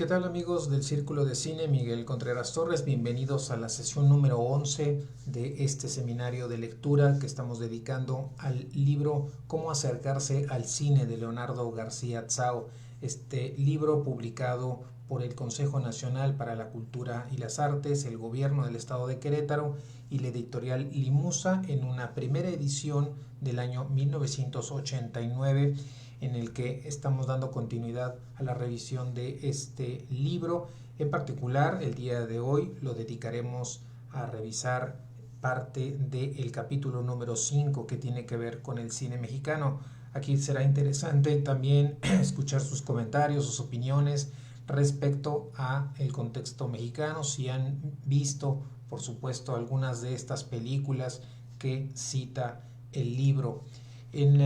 ¿Qué tal amigos del Círculo de Cine? Miguel Contreras Torres, bienvenidos a la sesión número 11 de este seminario de lectura que estamos dedicando al libro Cómo acercarse al cine de Leonardo García Tsao. Este libro publicado por el Consejo Nacional para la Cultura y las Artes, el Gobierno del Estado de Querétaro y la editorial Limusa en una primera edición del año 1989, en el que estamos dando continuidad a la revisión de este libro. En particular, el día de hoy lo dedicaremos a revisar parte del capítulo número 5 que tiene que ver con el cine mexicano. Aquí será interesante también escuchar sus comentarios, sus opiniones respecto a el contexto mexicano, si han visto, por supuesto, algunas de estas películas que cita el libro. En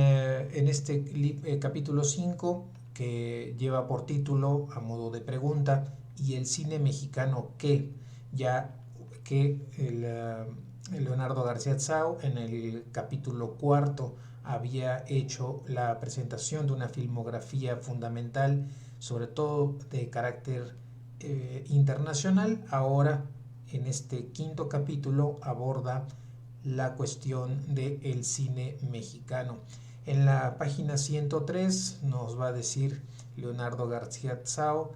este capítulo 5, que lleva por título, a modo de pregunta, ¿y el cine mexicano qué? Ya que Leonardo García Tsao en el capítulo cuarto había hecho la presentación de una filmografía fundamental, sobre todo de carácter internacional. Ahora, en este quinto capítulo, aborda la cuestión del cine mexicano. En la página 103 nos va a decir Leonardo García Tsao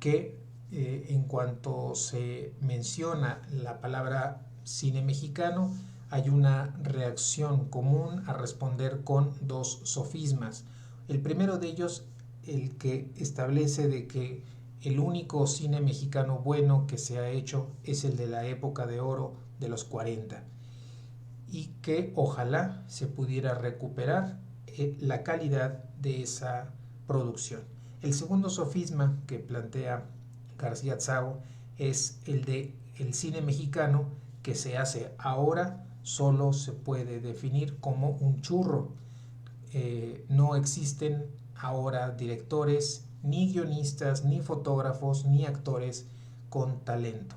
que en cuanto se menciona la palabra cine mexicano, hay una reacción común a responder con dos sofismas. El primero de ellos, el que establece de que el único cine mexicano bueno que se ha hecho es el de la época de oro de los 40, y que ojalá se pudiera recuperar la calidad de esa producción. El segundo sofisma que plantea García Tsao es el de el cine mexicano que se hace ahora solo se puede definir como un churro. No existen ahora directores, ni guionistas, ni fotógrafos, ni actores con talento.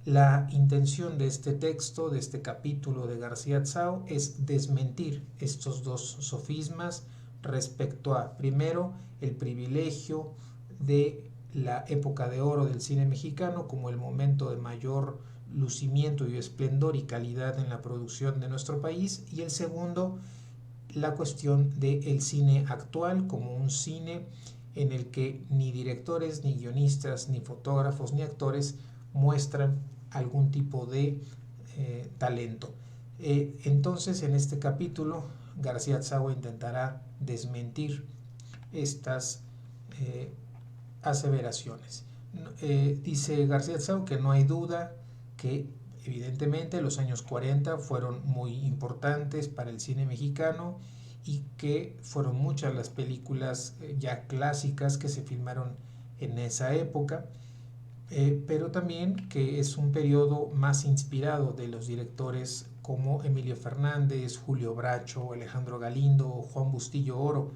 La intención de este texto, de este capítulo de García Tsao, es desmentir estos dos sofismas respecto a, primero, el privilegio de la época de oro del cine mexicano como el momento de mayor lucimiento y esplendor y calidad en la producción de nuestro país, y el segundo, la cuestión del cine actual como un cine en el que ni directores, ni guionistas, ni fotógrafos, ni actores muestran algún tipo de talento. Entonces, en este capítulo, García Tsao intentará desmentir estas aseveraciones. Dice García Tsao que no hay duda que evidentemente los años 40 fueron muy importantes para el cine mexicano y que fueron muchas las películas ya clásicas que se filmaron en esa época, pero también que es un periodo más inspirado de los directores como Emilio Fernández, Julio Bracho, Alejandro Galindo, Juan Bustillo Oro,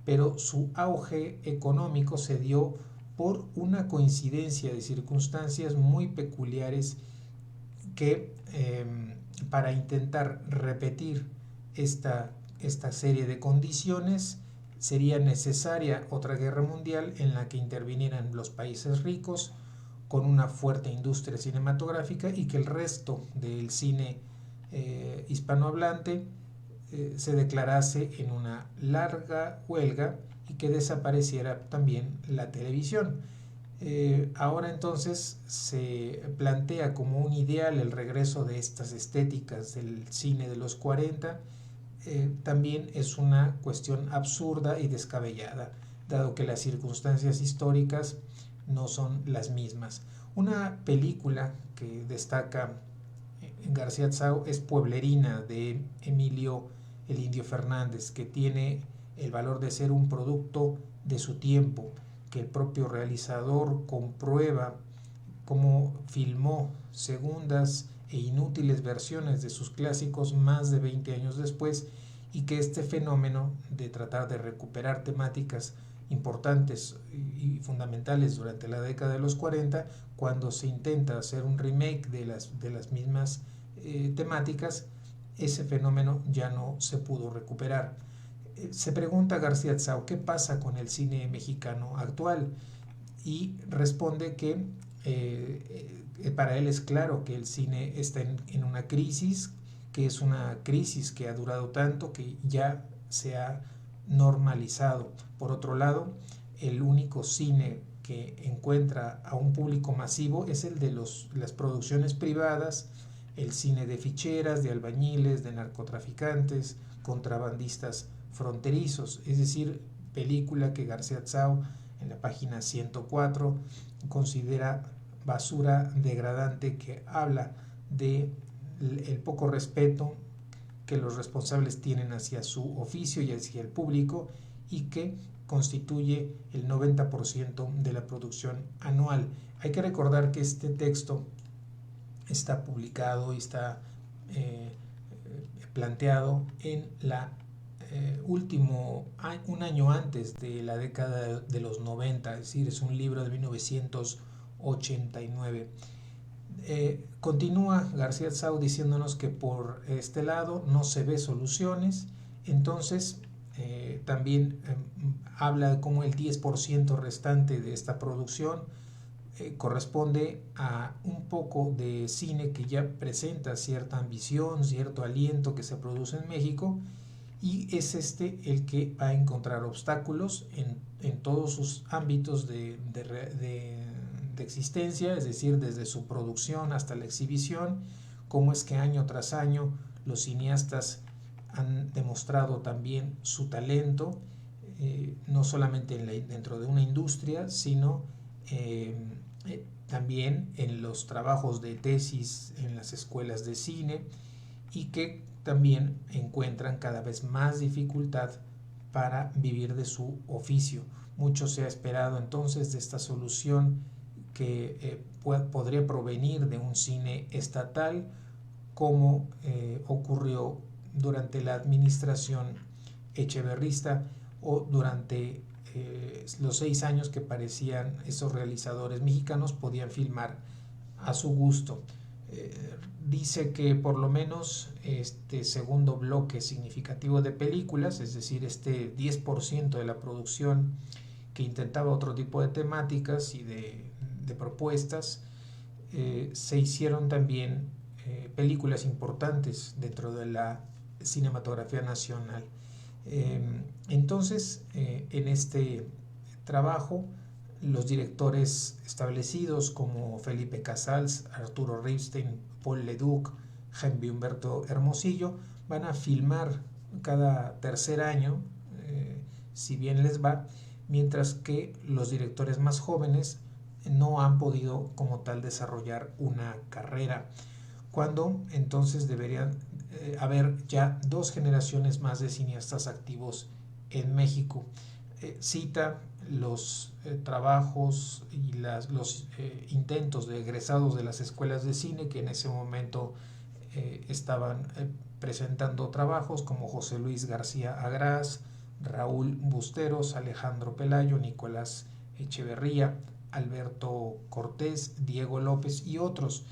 pero su auge económico se dio por una coincidencia de circunstancias muy peculiares que para intentar repetir esta serie de condiciones sería necesaria otra guerra mundial en la que intervinieran los países ricos con una fuerte industria cinematográfica y que el resto del cine hispanohablante se declarase en una larga huelga y que desapareciera también la televisión. Ahora entonces se plantea como un ideal el regreso de estas estéticas del cine de los 40. También es una cuestión absurda y descabellada, dado que las circunstancias históricas no son las mismas. Una película que destaca García Tsao es Pueblerina, de Emilio el Indio Fernández, que tiene el valor de ser un producto de su tiempo, que el propio realizador comprueba cómo filmó segundas e inútiles versiones de sus clásicos más de 20 años después, y que este fenómeno de tratar de recuperar temáticas importantes y fundamentales durante la década de los 40, cuando se intenta hacer un remake de las mismas temáticas, ese fenómeno ya no se pudo recuperar. Se pregunta García Tsao, ¿qué pasa con el cine mexicano actual? y responde que para él es claro que el cine está en una crisis, que es una crisis que ha durado tanto que ya se ha normalizado. Por otro lado, el único cine que encuentra a un público masivo es el de las producciones privadas, el cine de ficheras, de albañiles, de narcotraficantes, contrabandistas fronterizos, es decir, película que García Tsao en la página 104 considera basura degradante, que habla de el poco respeto que los responsables tienen hacia su oficio y hacia el público, y que constituye el 90% de la producción anual. Hay que recordar que este texto está publicado y está planteado en un año antes de la década de los 90, es decir, es un libro de 1989. Continúa García Tsao diciéndonos que por este lado no se ve soluciones. Entonces también habla de cómo el 10% restante de esta producción corresponde a un poco de cine que ya presenta cierta ambición, cierto aliento que se produce en México, y es el que va a encontrar obstáculos en todos sus ámbitos de existencia, es decir, desde su producción hasta la exhibición. Cómo es que año tras año los cineastas han demostrado también su talento, no solamente dentro de una industria, sino también en los trabajos de tesis en las escuelas de cine, y que también encuentran cada vez más dificultad para vivir de su oficio. Mucho se ha esperado entonces de esta solución que podría provenir de un cine estatal, como ocurrió durante la administración echeverrista, o durante los 6 años que parecían esos realizadores mexicanos podían filmar a su gusto. Dice que por lo menos este segundo bloque significativo de películas, es decir, este 10% de la producción que intentaba otro tipo de temáticas y de propuestas, se hicieron también películas importantes dentro de la cinematografía nacional. Entonces, en este trabajo, los directores establecidos como Felipe Casals, Arturo Ripstein, Paul Leduc, Jaime Humberto Hermosillo van a filmar cada tercer año, si bien les va, mientras que los directores más jóvenes no han podido como tal desarrollar una carrera, cuando entonces deberían haber ya 2 generaciones más de cineastas activos en México. Cita los trabajos y los intentos de egresados de las escuelas de cine que en ese momento estaban presentando trabajos, como José Luis García Agraz, Raúl Busteros, Alejandro Pelayo, Nicolás Echeverría, Alberto Cortés, Diego López y otros,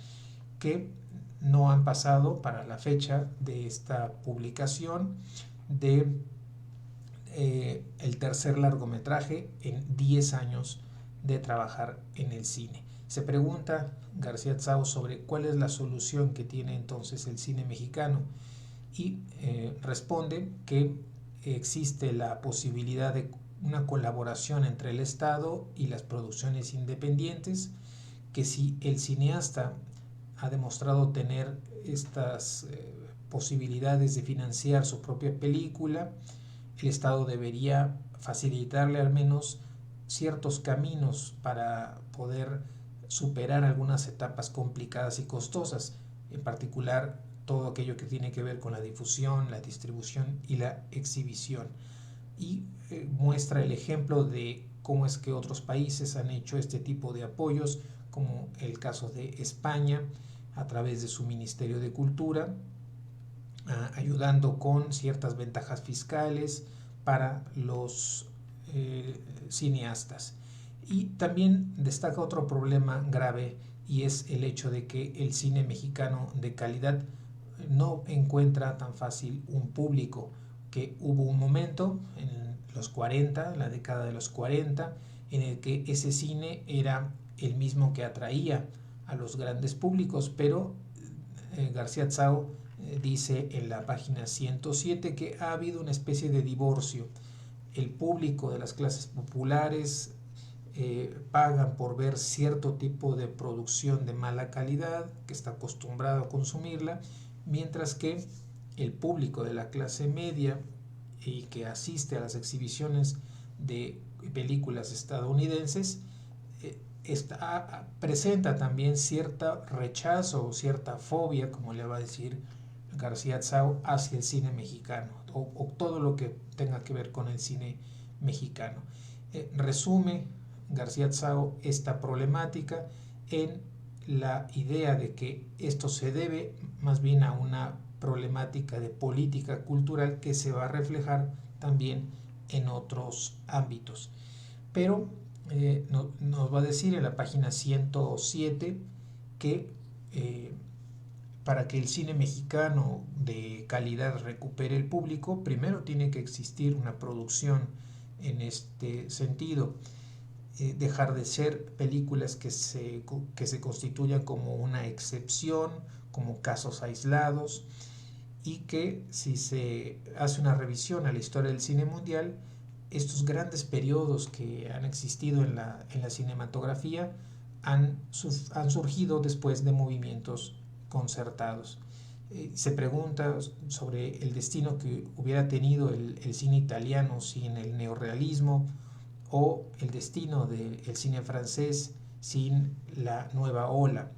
que no han pasado para la fecha de esta publicación de el tercer largometraje en 10 años de trabajar en el cine. Se pregunta García Tsao sobre cuál es la solución que tiene entonces el cine mexicano, y responde que existe la posibilidad de una colaboración entre el Estado y las producciones independientes, que si el cineasta ha demostrado tener estas posibilidades de financiar su propia película, el Estado debería facilitarle al menos ciertos caminos para poder superar algunas etapas complicadas y costosas, en particular todo aquello que tiene que ver con la difusión, la distribución y la exhibición. Y muestra el ejemplo de cómo es que otros países han hecho este tipo de apoyos, como el caso de España, a través de su Ministerio de Cultura, ayudando con ciertas ventajas fiscales para los cineastas. Y también destaca otro problema grave, y es el hecho de que el cine mexicano de calidad no encuentra tan fácil un público, que hubo un momento en los 40, en la década de los 40, en el que ese cine era el mismo que atraía a los grandes públicos, pero García Tsao dice en la página 107 que ha habido una especie de divorcio. El público de las clases populares pagan por ver cierto tipo de producción de mala calidad, que está acostumbrado a consumirla, mientras que el público de la clase media y que asiste a las exhibiciones de películas estadounidenses presenta también cierto rechazo o cierta fobia, como le va a decir García Tsao, hacia el cine mexicano o todo lo que tenga que ver con el cine mexicano. Resume García Tsao esta problemática en la idea de que esto se debe más bien a una problemática de política cultural que se va a reflejar también en otros ámbitos. Pero nos va a decir en la página 107 que para que el cine mexicano de calidad recupere el público, primero tiene que existir una producción en este sentido. Dejar de ser películas que se constituyan como una excepción, como casos aislados, y que si se hace una revisión a la historia del cine mundial, estos grandes periodos que han existido en la cinematografía han surgido después de movimientos concertados. Se pregunta sobre el destino que hubiera tenido el cine italiano sin el neorrealismo o el destino del cine francés sin la nueva ola.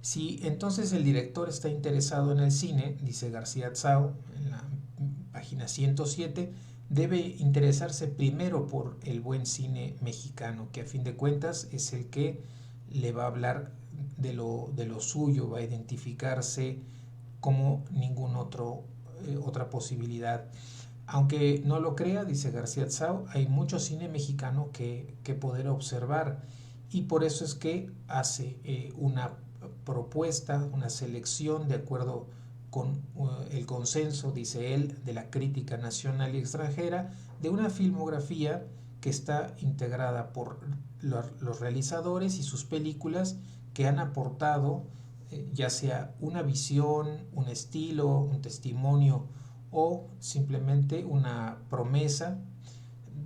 Si entonces el director está interesado en el cine, dice García Tsao en la página 107, debe interesarse primero por el buen cine mexicano, que a fin de cuentas es el que le va a hablar de lo suyo, va a identificarse como ningún otra posibilidad. Aunque no lo crea, dice García Tsao, hay mucho cine mexicano que poder observar, y por eso es que hace una propuesta, una selección de acuerdo con el consenso, dice él, de la crítica nacional y extranjera, de una filmografía que está integrada por los realizadores y sus películas que han aportado ya sea una visión, un estilo, un testimonio o simplemente una promesa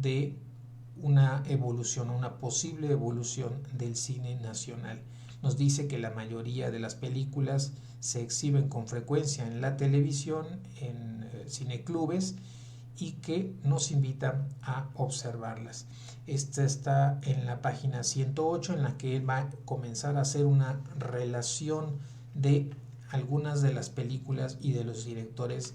de una evolución, una posible evolución del cine nacional. Nos dice que la mayoría de las películas se exhiben con frecuencia en la televisión, en cineclubes, y que nos invitan a observarlas. Esta está en la página 108, en la que él va a comenzar a hacer una relación de algunas de las películas y de los directores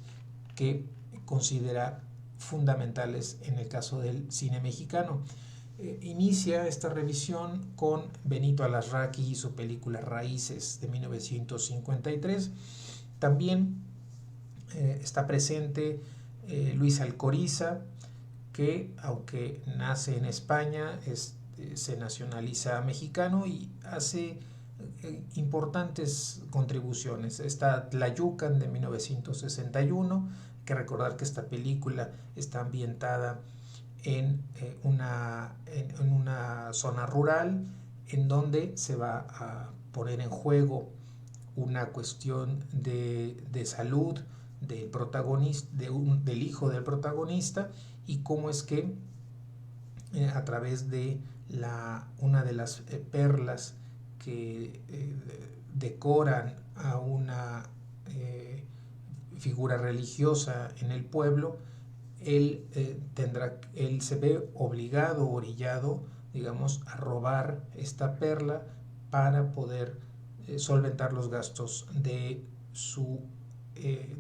que considera fundamentales en el caso del cine mexicano. Inicia esta revisión con Benito Alarraqui y su película Raíces de 1953. También está presente Luis Alcoriza, que aunque nace en España, se nacionaliza mexicano y hace importantes contribuciones. Está Tlayucan de 1961, hay que recordar que esta película está ambientada en una zona rural en donde se va a poner en juego una cuestión de salud del protagonista, del hijo del protagonista, y cómo es que a través de una de las perlas que decoran a una figura religiosa en el pueblo, él se ve obligado, orillado, digamos, a robar esta perla para poder solventar los gastos de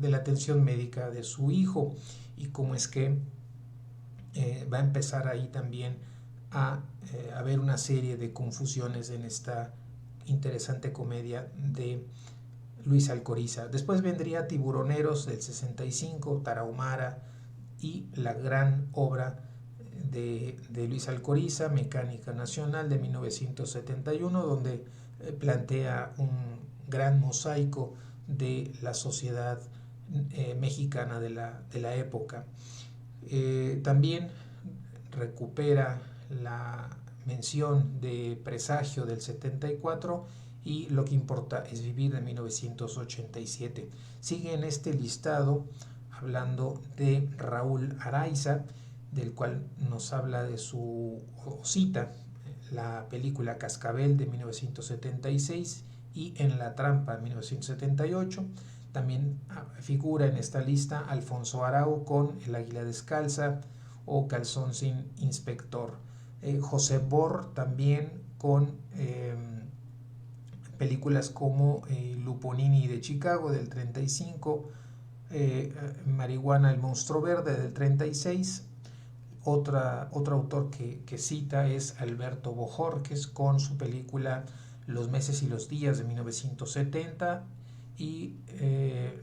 la atención médica de su hijo, y cómo es que va a empezar ahí también a haber una serie de confusiones en esta interesante comedia de Luis Alcoriza. Después vendría Tiburoneros del 65, Tarahumara, y la gran obra de Luis Alcoriza, Mecánica Nacional de 1971, donde plantea un gran mosaico de la sociedad mexicana de la época. También recupera la mención de Presagio del 74 y Lo que importa es vivir de 1987. Sigue en este listado hablando de Raúl Araiza, del cual nos habla de su cita la película Cascabel de 1976 y En la trampa de 1978. También figura en esta lista Alfonso Arau con El águila descalza o Calzón sin inspector. José Borr también con películas como Luponini de Chicago del 35, Marihuana, el monstruo verde del 36. Otro autor que cita es Alberto Bojorquez con su película Los meses y los días de 1970 y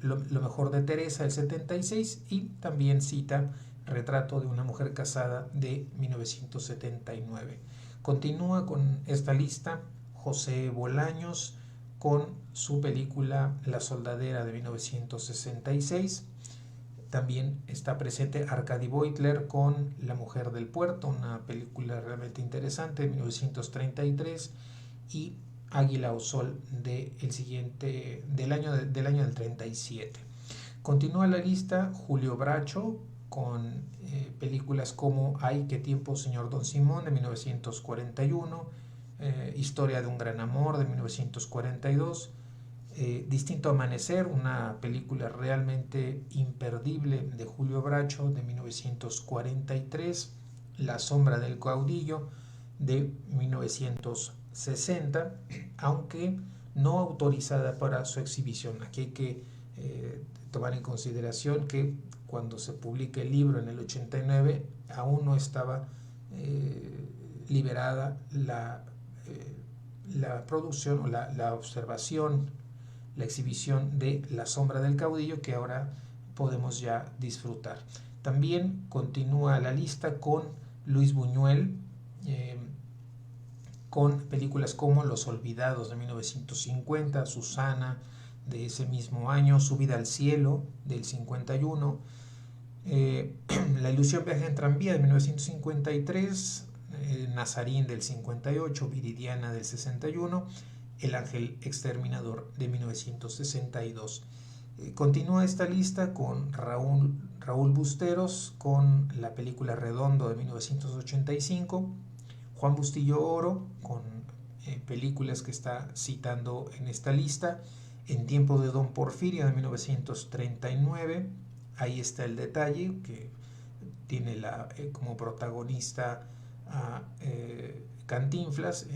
lo mejor de Teresa del 76, y también cita Retrato de una mujer casada de 1979. Continúa con esta lista José Bolaños con su película La soldadera de 1966. También está presente Arkady Beutler con La mujer del puerto, una película realmente interesante de 1933, y Águila o Sol del año del 37. Continúa la lista Julio Bracho con películas como Ay, qué tiempo, señor Don Simón de 1941, Historia de un gran amor de 1942, Distinto Amanecer, una película realmente imperdible de Julio Bracho de 1943, La sombra del caudillo de 1960, aunque no autorizada para su exhibición. Aquí hay que tomar en consideración que cuando se publica el libro en el 89 aún no estaba liberada la producción o la observación, la exhibición de La sombra del caudillo, que ahora podemos ya disfrutar. También continúa la lista con Luis Buñuel, con películas como Los olvidados de 1950, Susana de ese mismo año, Subida al cielo del 51, La ilusión viaja en tranvía de 1953, Nazarín del 58, Viridiana del 61, El ángel exterminador de 1962. Continúa esta lista con Raúl Busteros con la película Redondo de 1985, Juan Bustillo Oro con películas que está citando en esta lista, En tiempo de Don Porfirio de 1939, Ahí está el detalle, que tiene como protagonista a Cantinflas,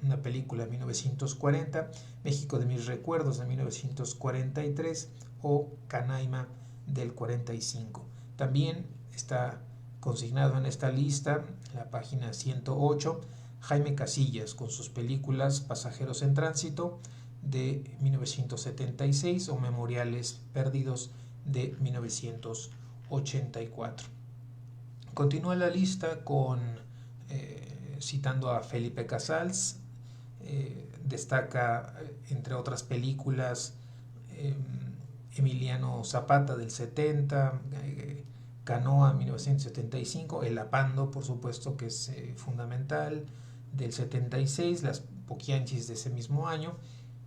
una película de 1940, México de mis recuerdos de 1943 o Canaima del 45. También está consignado en esta lista, la página 108, Jaime Casillas con sus películas Pasajeros en Tránsito de 1976 o Memoriales Perdidos de 1984. Continúa la lista con citando a Felipe Casals, destaca entre otras películas Emiliano Zapata del 70, Canoa 1975, El Apando, por supuesto, que es fundamental, del 76, Las Poquianchis de ese mismo año,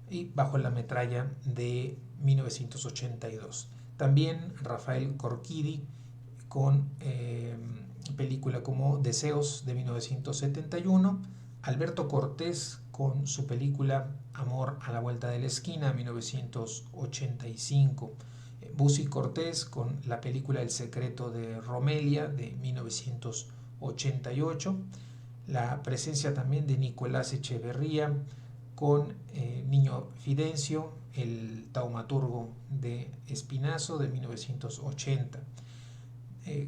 y Bajo la metralla de 1982. También Rafael Corquidi con película como Deseos de 1971, Alberto Cortés con su película Amor a la vuelta de la esquina 1985, Bussi Cortés con la película El secreto de Romelia de 1988, la presencia también de Nicolás Echeverría con Niño Fidencio, el taumaturgo de Espinazo de 1980.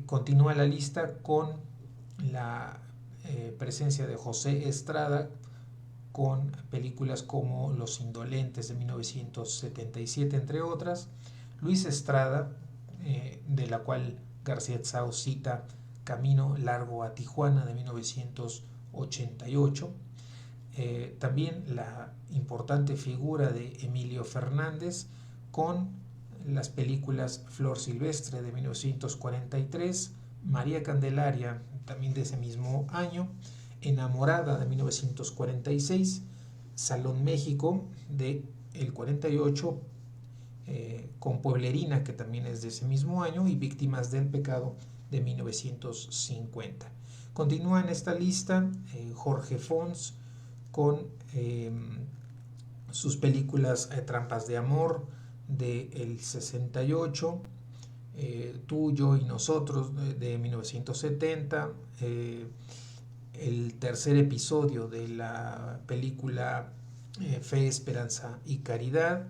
Continúa la lista con la presencia de José Estrada con películas como Los Indolentes de 1977, entre otras. Luis Estrada, de la cual García Tsao cita Camino largo a Tijuana de 1988. También la importante figura de Emilio Fernández con las películas Flor Silvestre de 1943, María Candelaria también de ese mismo año, Enamorada de 1946, Salón México de el 48, con Pueblerina, que también es de ese mismo año, y Víctimas del Pecado de 1950. Continúa en esta lista Jorge Fons con sus películas Trampas de Amor del 68, Tú, Yo y Nosotros de 1970, el tercer episodio de la película Fe, Esperanza y Caridad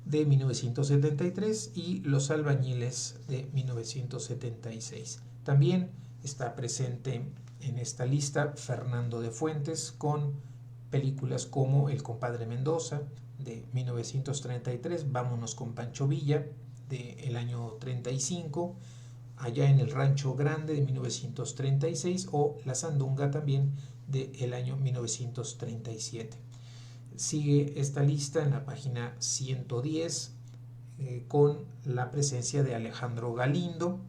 de 1973 y Los Albañiles de 1976. También está presente en esta lista Fernando de Fuentes con películas como El compadre Mendoza de 1933, Vámonos con Pancho Villa del año 35, Allá en el Rancho Grande de 1936 o La Sandunga también del año 1937. Sigue esta lista en la página 110 con la presencia de Alejandro Galindo,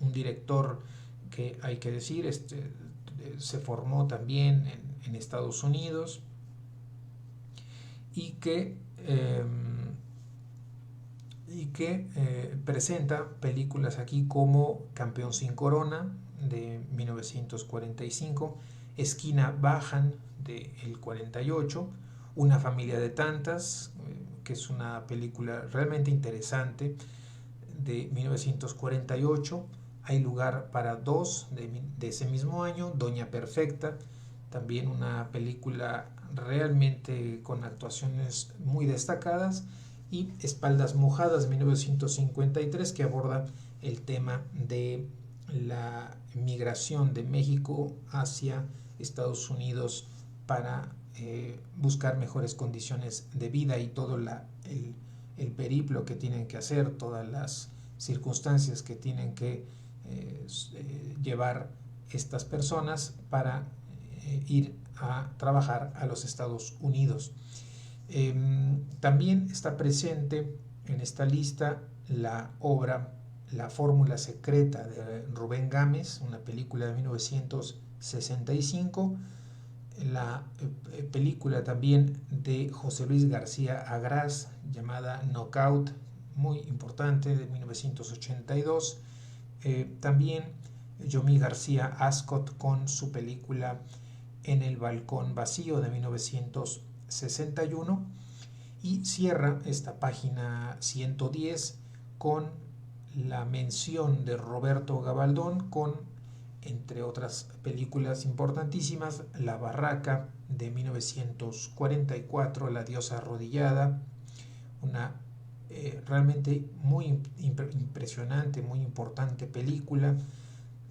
un director que hay que decir se formó también en Estados Unidos y que presenta películas aquí como Campeón sin Corona de 1945, Esquina Bajan del 48, Una familia de tantas, que es una película realmente interesante de 1948, Hay lugar para dos de ese mismo año, Doña Perfecta, también una película realmente con actuaciones muy destacadas, y Espaldas Mojadas de 1953, que aborda el tema de la migración de México hacia Estados Unidos para buscar mejores condiciones de vida y todo el periplo que tienen que hacer, todas las circunstancias que tienen que llevar estas personas para ir a trabajar a los Estados Unidos. También está presente en esta lista la obra La Fórmula Secreta de Rubén Gámez, una película de 1965, la película también de José Luis García Agraz llamada Knockout, muy importante, de 1982. También Yomi García Ascot con su película En el balcón vacío de 1961, y cierra esta página 110 con la mención de Roberto Gabaldón con, entre otras películas importantísimas, La Barraca de 1944, La diosa arrodillada, una realmente muy impresionante, muy importante película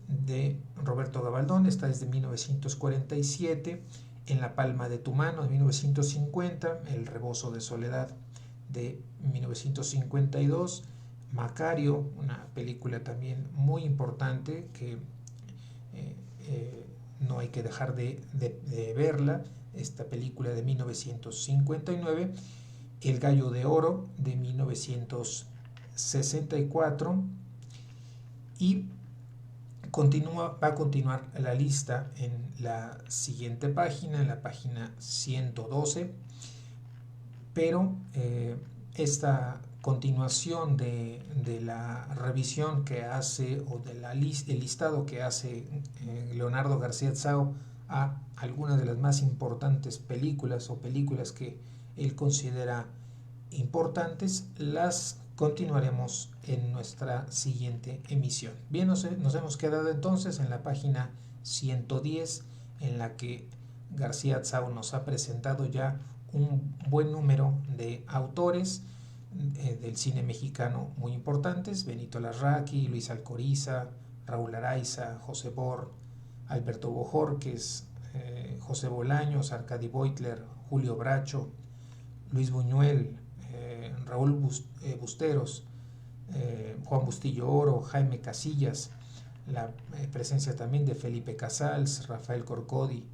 de Roberto Gabaldón. Esta es de 1947, En la palma de tu mano de 1950, El rebozo de soledad de 1952, Macario, una película también muy importante que no hay que dejar de verla, esta película de 1959, El gallo de oro de 1964, y va a continuar la lista en la siguiente página, en la página 112, pero esta continuación de la revisión que hace o del listado que hace Leonardo García Tsao a algunas de las más importantes películas o películas que él considera importantes, las continuaremos en nuestra siguiente emisión. Bien, nos hemos quedado entonces en la página 110, en la que García Tsao nos ha presentado ya un buen número de autores del cine mexicano muy importantes: Benito Larraqui, Luis Alcoriza, Raúl Araiza, José Bor, Alberto Bojorquez, José Bolaños, Arcadi Beutler, Julio Bracho, Luis Buñuel, Raúl Busteros, Juan Bustillo Oro, Jaime Casillas, la presencia también de Felipe Casals, Rafael Corquidi,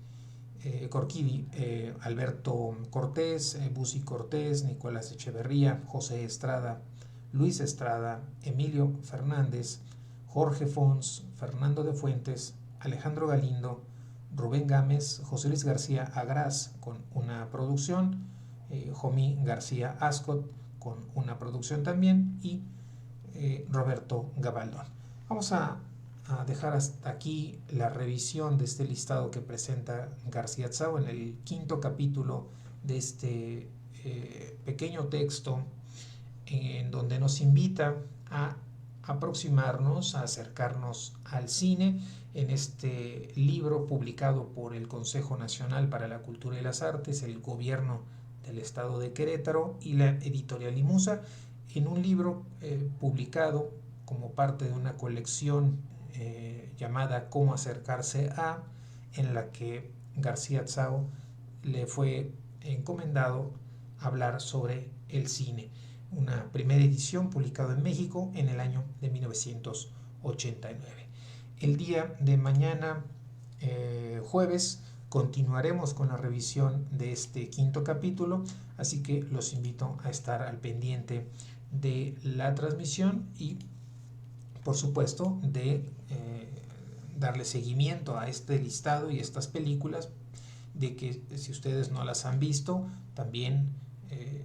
Alberto Cortés, Busi Cortés, Nicolás Echeverría, José Estrada, Luis Estrada, Emilio Fernández, Jorge Fons, Fernando de Fuentes, Alejandro Galindo, Rubén Gámez, José Luis García Agraz con una producción, Jomí García Ascot con una producción también y Roberto Gabaldón. Vamos a dejar hasta aquí la revisión de este listado que presenta García Tsao en el 5º capítulo de este pequeño texto en donde nos invita a aproximarnos, a acercarnos al cine en este libro publicado por el Consejo Nacional para la Cultura y las Artes, el Gobierno del Estado de Querétaro y la editorial Limusa, en un libro publicado como parte de una colección llamada Cómo acercarse a, en la que García Tsao le fue encomendado hablar sobre el cine. Una primera edición publicada en México en el año de 1989. El día de mañana, jueves, continuaremos con la revisión de este 5º capítulo, así que los invito a estar al pendiente de la transmisión y, por supuesto, de darle seguimiento a este listado y estas películas, de que si ustedes no las han visto, también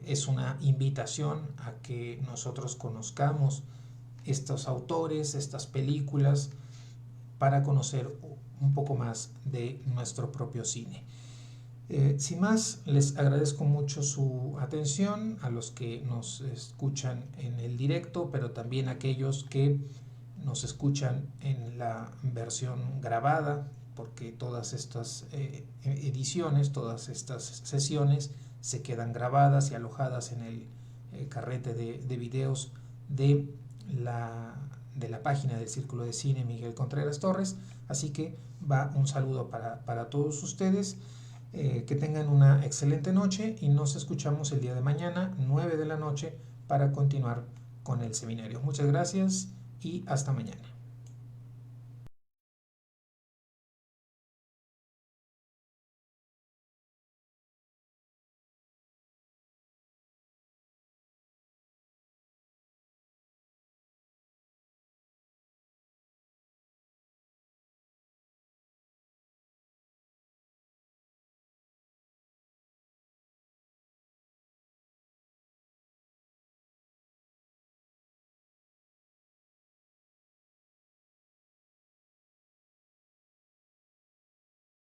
es una invitación a que nosotros conozcamos estos autores, estas películas, para conocer un poco más de nuestro propio cine. Sin más, les agradezco mucho su atención, a los que nos escuchan en el directo, pero también a aquellos que nos escuchan en la versión grabada, porque todas estas ediciones, todas estas sesiones se quedan grabadas y alojadas en el carrete de videos de la página del Círculo de Cine Miguel Contreras Torres. Así que va un saludo para todos ustedes, que tengan una excelente noche y nos escuchamos el día de mañana, 9 de la noche, para continuar con el seminario. Muchas gracias y hasta mañana.